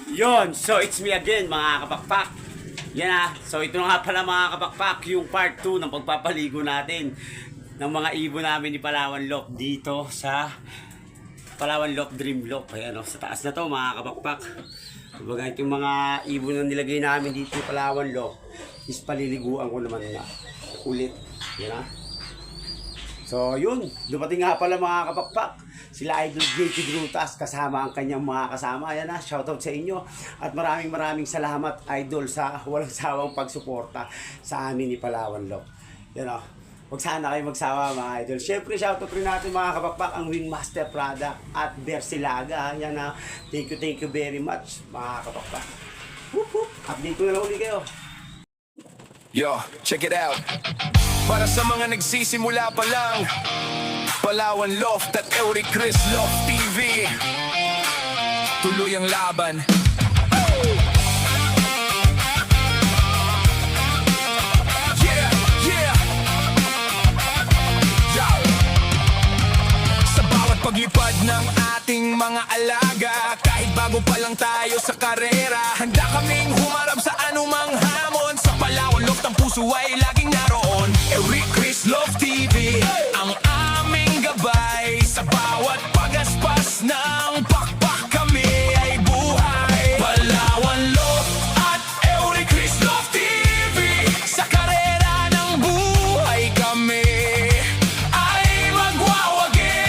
Yon, so it's me again mga kapakpak. Yan na, so ito na nga pala mga kapakpak, yung part 2 ng pagpapaligo natin ng mga ibon namin ni Palawan Loft dito sa Palawan Loft Dream Loft. Ayan o, sa taas na to mga kapakpak. Kumbaga yung mga ibon na nilagay namin dito sa Palawan Loft is paliliguan ko naman na ulit. Yan na. So yun, dumating nga pala mga kapakpak. Sila Idol JT Grutas kasama ang kanyang mga kasama. Ayan na, shoutout sa inyo. At maraming salamat Idol sa walang sawang pagsuporta sa amin ni Palawan Loft. Yan o, huwag sana kayo magsawa mga Idol. Siyempre shoutout rin natin mga kapakpak ang Wingmaster Product at Bersilaga. Yan na, thank you very much mga kapakpak. Update ko na lang ulit kayo. Yo, check it out. Para sa mga nagsisimula pa lang, Palawan Loft at Eury Chris Loft TV, tuloy ang laban. Yeah, yeah. Yo. Sa bawat paglipad ng ating mga alaga, kahit bago pa lang tayo sa karera, handa kaming humarap sa anumang hamon. Sa Palawan Loft ang puso ay laging naroon. Eury Chris Loft TV, ang aming gabay. Sa bawat pagaspas ng pakpak kami ay buhay. Palawan Loft at Eury Chris Loft TV, sa karera ng buhay kami ay magwawagi.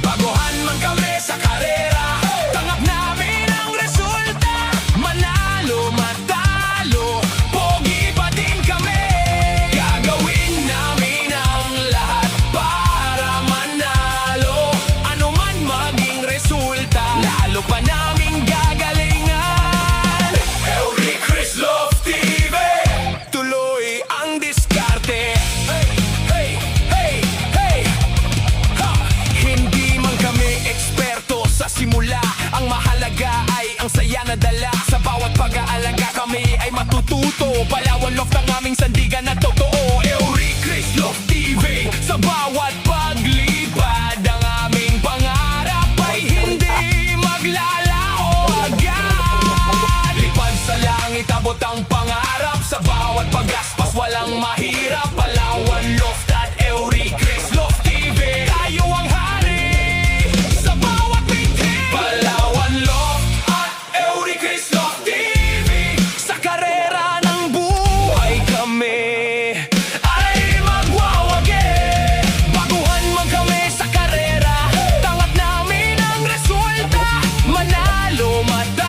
Baguhan man kami sa karera, tanggap namin ang resulta. Manalo, matalo, pogi pa din kami. Gagawin namin ang lahat para manalo. Ano man maging resulta, lalo pa naming gagalingan. Eury Chris Loft TV, tuloy ang diskarte. Hey, hey, hey, hey. Ha! Hindi man kami eksperto sa simula, ang mahalaga ay ang saya na dala. Sa bawat pag-aalaga kami ay matututo. Palawan Loft ang aming